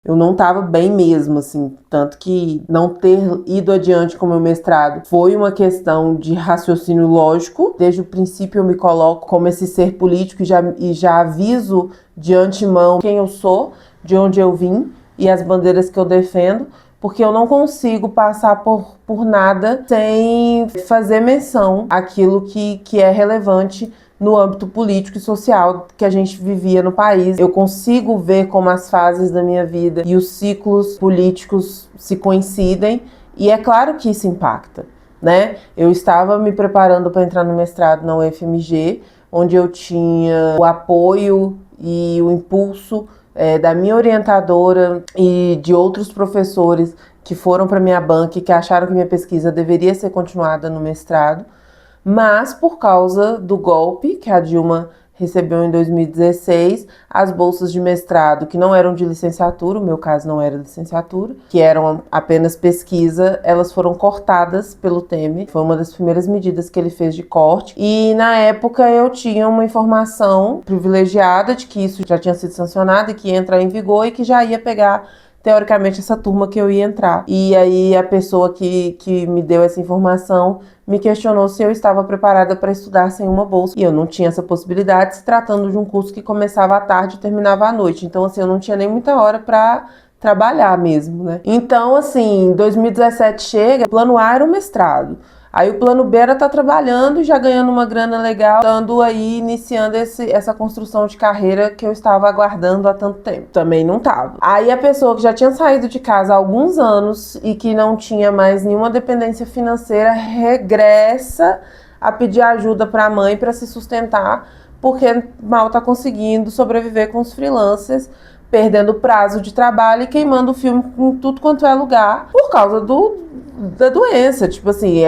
Eu não estava bem mesmo, assim, tanto que não ter ido adiante com o meu mestrado foi uma questão de raciocínio lógico. Desde o princípio eu me coloco como esse ser político e já aviso de antemão quem eu sou, de onde eu vim e as bandeiras que eu defendo, porque eu não consigo passar por nada sem fazer menção àquilo que é relevante no âmbito político e social que a gente vivia no país. Eu consigo ver como as fases da minha vida e os ciclos políticos se coincidem, e é claro que isso impacta, né? Eu estava me preparando para entrar no mestrado na UFMG, onde eu tinha o apoio e o impulso da minha orientadora e de outros professores que foram para minha banca e que acharam que minha pesquisa deveria ser continuada no mestrado. Mas, por causa do golpe que a Dilma recebeu em 2016, as bolsas de mestrado, que não eram de licenciatura, o meu caso não era licenciatura, que eram apenas pesquisa, elas foram cortadas pelo Temer. Foi uma das primeiras medidas que ele fez de corte. E, na época, eu tinha uma informação privilegiada de que isso já tinha sido sancionado e que ia entrar em vigor e que já ia pegar teoricamente essa turma que eu ia entrar. E aí a pessoa que me deu essa informação me questionou se eu estava preparada para estudar sem uma bolsa. E eu não tinha essa possibilidade, se tratando de um curso que começava à tarde e terminava à noite. Então, assim, eu não tinha nem muita hora para trabalhar mesmo, né? Então, assim, 2017 chega, o plano A era o mestrado. Aí o plano B era estar trabalhando e já ganhando uma grana legal, estando aí iniciando essa construção de carreira que eu estava aguardando há tanto tempo. Também não estava. Aí a pessoa que já tinha saído de casa há alguns anos e que não tinha mais nenhuma dependência financeira regressa a pedir ajuda para a mãe para se sustentar, porque mal está conseguindo sobreviver com os freelancers, perdendo prazo de trabalho e queimando o filme em tudo quanto é lugar por causa da doença. Tipo assim,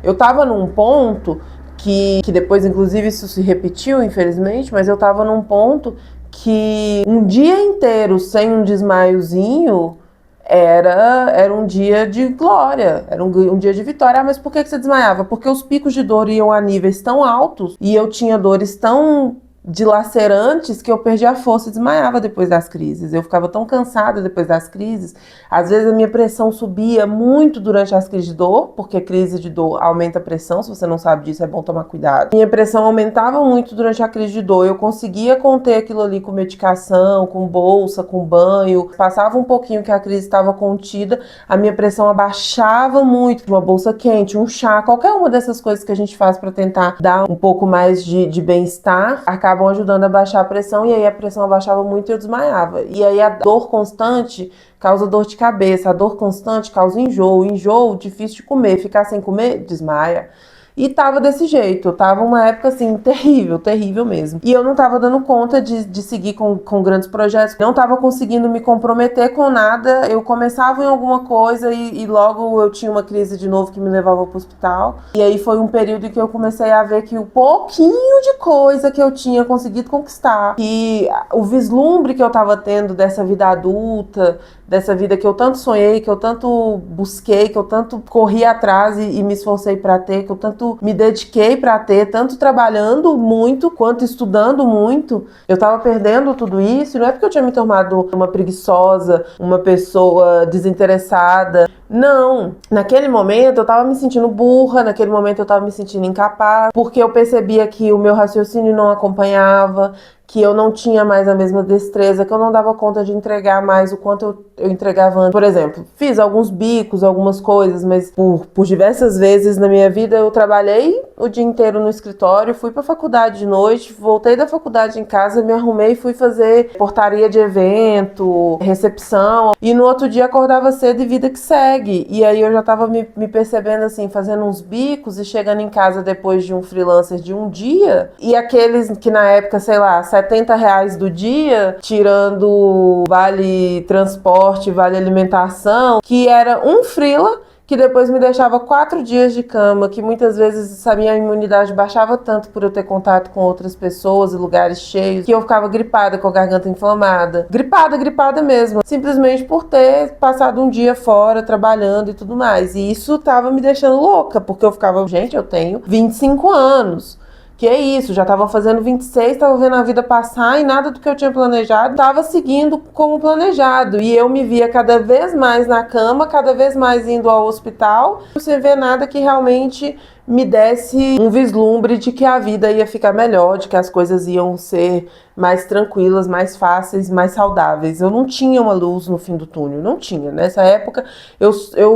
eu tava num ponto que depois, inclusive, isso se repetiu, infelizmente, mas eu tava num ponto que um dia inteiro sem um desmaiozinho era um dia de glória, era um dia de vitória. Ah, mas por que você desmaiava? Porque os picos de dor iam a níveis tão altos e eu tinha dores tão dilacerantes que eu perdi a força e desmaiava depois das crises. Eu ficava tão cansada depois das crises. Às vezes a minha pressão subia muito durante as crises de dor, porque crise de dor aumenta a pressão. Se você não sabe disso, é bom tomar cuidado. Minha pressão aumentava muito durante a crise de dor. Eu conseguia conter aquilo ali com medicação, com bolsa, com banho. Passava um pouquinho que a crise estava contida, a minha pressão abaixava muito. Uma bolsa quente, um chá, qualquer uma dessas coisas que a gente faz para tentar dar um pouco mais de bem-estar, acabam ajudando a baixar a pressão, e aí a pressão abaixava muito e eu desmaiava. E aí a dor constante causa dor de cabeça, a dor constante causa enjoo difícil de comer, ficar sem comer, desmaia. E tava desse jeito, tava uma época assim, terrível mesmo. E eu não tava dando conta de seguir com grandes projetos, não tava conseguindo me comprometer com nada. Eu começava em alguma coisa e logo eu tinha uma crise de novo que me levava pro hospital. E aí foi um período em que eu comecei a ver que o pouquinho de coisa que eu tinha conseguido conquistar, que o vislumbre que eu tava tendo dessa vida adulta, dessa vida que eu tanto sonhei, que eu tanto busquei, que eu tanto corri atrás e me esforcei para ter, que eu tanto me dediquei para ter, tanto trabalhando muito quanto estudando muito, eu tava perdendo tudo isso. E não é porque eu tinha me tornado uma preguiçosa, uma pessoa desinteressada. Não, naquele momento eu tava me sentindo burra, naquele momento eu tava me sentindo incapaz, porque eu percebia que o meu raciocínio não acompanhava, que eu não tinha mais a mesma destreza, que eu não dava conta de entregar mais o quanto eu entregava antes. Por exemplo, fiz alguns bicos, algumas coisas, mas por diversas vezes na minha vida eu trabalhei o dia inteiro no escritório, fui pra faculdade de noite, voltei da faculdade em casa, me arrumei e fui fazer portaria de evento, recepção, e no outro dia acordava cedo e vida que segue. E aí eu já tava me percebendo assim, fazendo uns bicos e chegando em casa depois de um freelancer de um dia, e aqueles que na época, sei lá, R$70 do dia, tirando vale transporte, vale alimentação, que era um freela que depois me deixava 4 dias de cama, que muitas vezes a minha imunidade baixava tanto por eu ter contato com outras pessoas e lugares cheios, que eu ficava gripada, com a garganta inflamada. Gripada mesmo, simplesmente por ter passado um dia fora, trabalhando e tudo mais. E isso tava me deixando louca, porque eu ficava, gente, eu tenho 25 anos. Que é isso, já tava fazendo 26, tava vendo a vida passar e nada do que eu tinha planejado tava seguindo como planejado. E eu me via cada vez mais na cama, cada vez mais indo ao hospital, sem ver nada que realmente me desse um vislumbre de que a vida ia ficar melhor, de que as coisas iam ser mais tranquilas, mais fáceis, mais saudáveis. Eu não tinha uma luz no fim do túnel, não tinha. Nessa época eu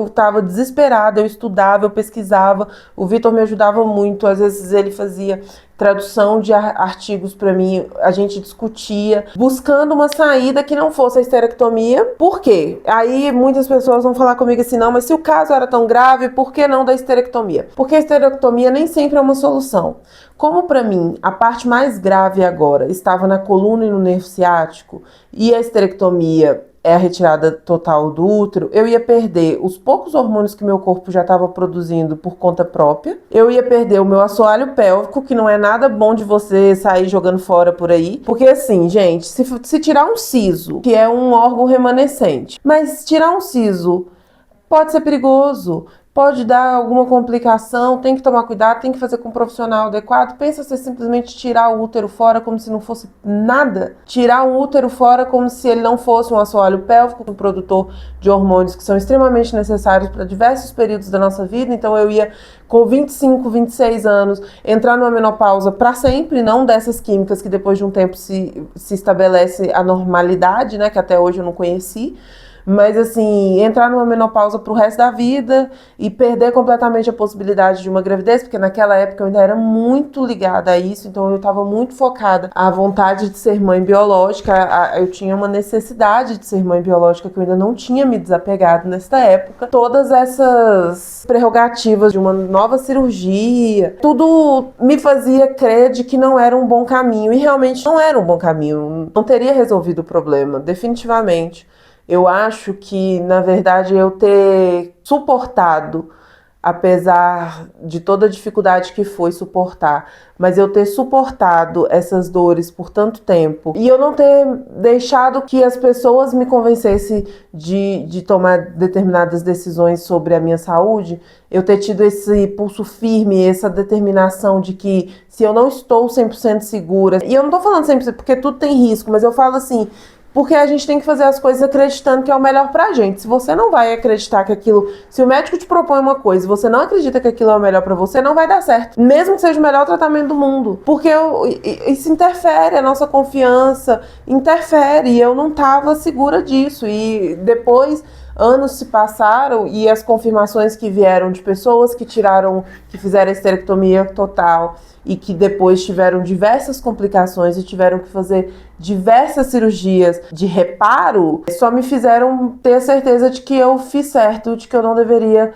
estava desesperada, eu estudava, eu pesquisava, o Vitor me ajudava muito, às vezes ele fazia tradução de artigos para mim, a gente discutia, buscando uma saída que não fosse a esterectomia. Por quê? Aí muitas pessoas vão falar comigo assim, não, mas se o caso era tão grave, por que não da esterectomia? Porque a esterectomia nem sempre é uma solução. Como para mim a parte mais grave agora estava na coluna e no nervo ciático, e a esterectomia é a retirada total do útero, eu ia perder os poucos hormônios que meu corpo já estava produzindo por conta própria, eu ia perder o meu assoalho pélvico, que não é nada bom de você sair jogando fora por aí, porque assim, gente, se tirar um siso, que é um órgão remanescente, mas tirar um siso pode ser perigoso, pode dar alguma complicação, tem que tomar cuidado, tem que fazer com um profissional adequado. Pensa você simplesmente tirar o útero fora como se não fosse nada. Tirar um útero fora como se ele não fosse um assoalho pélvico, um produtor de hormônios que são extremamente necessários para diversos períodos da nossa vida. Então eu ia com 25, 26 anos entrar numa menopausa para sempre, não dessas químicas que depois de um tempo se estabelece a normalidade, né, que até hoje eu não conheci. Mas assim, entrar numa menopausa pro resto da vida e perder completamente a possibilidade de uma gravidez, porque naquela época eu ainda era muito ligada a isso, então eu estava muito focada à vontade de ser mãe biológica, eu tinha uma necessidade de ser mãe biológica que eu ainda não tinha me desapegado nessa época. Todas essas prerrogativas de uma nova cirurgia, tudo me fazia crer de que não era um bom caminho, e realmente não era um bom caminho, não teria resolvido o problema, definitivamente. Eu acho que, na verdade, eu ter suportado, apesar de toda a dificuldade que foi suportar, mas eu ter suportado essas dores por tanto tempo e eu não ter deixado que as pessoas me convencessem de tomar determinadas decisões sobre a minha saúde, eu ter tido esse pulso firme, essa determinação de que se eu não estou 100% segura, e eu não tô falando 100% porque tudo tem risco, mas eu falo assim, porque a gente tem que fazer as coisas acreditando que é o melhor pra gente. Se você não vai acreditar que aquilo... Se o médico te propõe uma coisa e você não acredita que aquilo é o melhor pra você, não vai dar certo. Mesmo que seja o melhor tratamento do mundo. Porque isso interfere, a nossa confiança interfere. E eu não tava segura disso. E depois... Anos se passaram e as confirmações que vieram de pessoas que fizeram a esterectomia total e que depois tiveram diversas complicações e tiveram que fazer diversas cirurgias de reparo, só me fizeram ter a certeza de que eu fiz certo, de que eu não deveria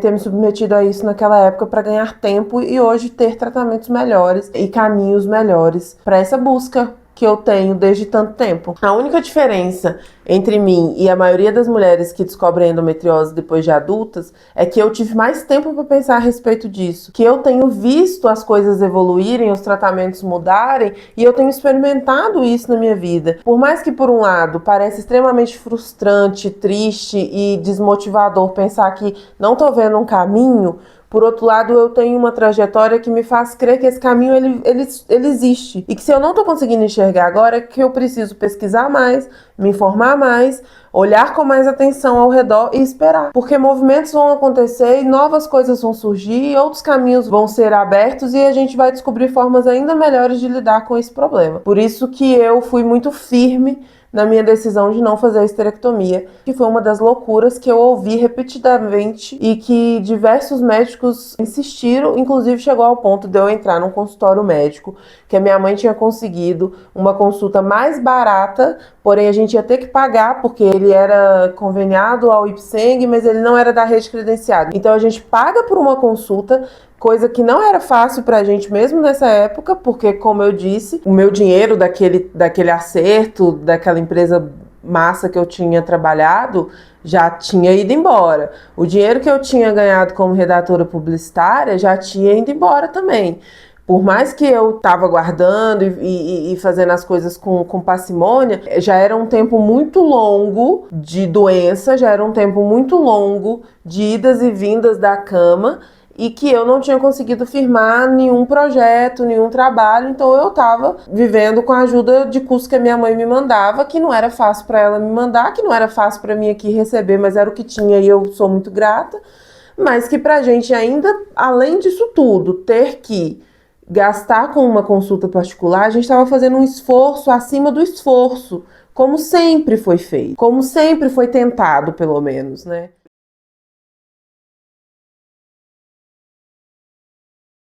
ter me submetido a isso naquela época para ganhar tempo e hoje ter tratamentos melhores e caminhos melhores para essa busca que eu tenho desde tanto tempo. A única diferença entre mim e a maioria das mulheres que descobrem endometriose depois de adultas é que eu tive mais tempo para pensar a respeito disso, que eu tenho visto as coisas evoluírem, os tratamentos mudarem e eu tenho experimentado isso na minha vida. Por mais que por um lado pareça extremamente frustrante, triste e desmotivador pensar que não tô vendo um caminho, por outro lado, eu tenho uma trajetória que me faz crer que esse caminho ele existe. E que se eu não estou conseguindo enxergar agora, é que eu preciso pesquisar mais, me informar mais, olhar com mais atenção ao redor e esperar. Porque movimentos vão acontecer e novas coisas vão surgir, e outros caminhos vão ser abertos e a gente vai descobrir formas ainda melhores de lidar com esse problema. Por isso que eu fui muito firme na minha decisão de não fazer a esterectomia, que foi uma das loucuras que eu ouvi repetidamente e que diversos médicos insistiram, inclusive chegou ao ponto de eu entrar num consultório médico, que a minha mãe tinha conseguido uma consulta mais barata, porém a gente ia ter que pagar, porque ele era conveniado ao Ipseng, mas ele não era da rede credenciada. Então a gente paga por uma consulta, coisa que não era fácil pra gente mesmo nessa época, porque, como eu disse, o meu dinheiro daquele acerto, daquela empresa massa que eu tinha trabalhado, já tinha ido embora. O dinheiro que eu tinha ganhado como redatora publicitária já tinha ido embora também. Por mais que eu estava guardando e fazendo as coisas com parcimônia, já era um tempo muito longo de doença, já era um tempo muito longo de idas e vindas da cama, e que eu não tinha conseguido firmar nenhum projeto, nenhum trabalho, então eu estava vivendo com a ajuda de custo que a minha mãe me mandava, que não era fácil para ela me mandar, que não era fácil para mim aqui receber, mas era o que tinha e eu sou muito grata, mas que pra gente ainda, além disso tudo, ter que gastar com uma consulta particular, a gente estava fazendo um esforço acima do esforço, como sempre foi feito, como sempre foi tentado, pelo menos, né?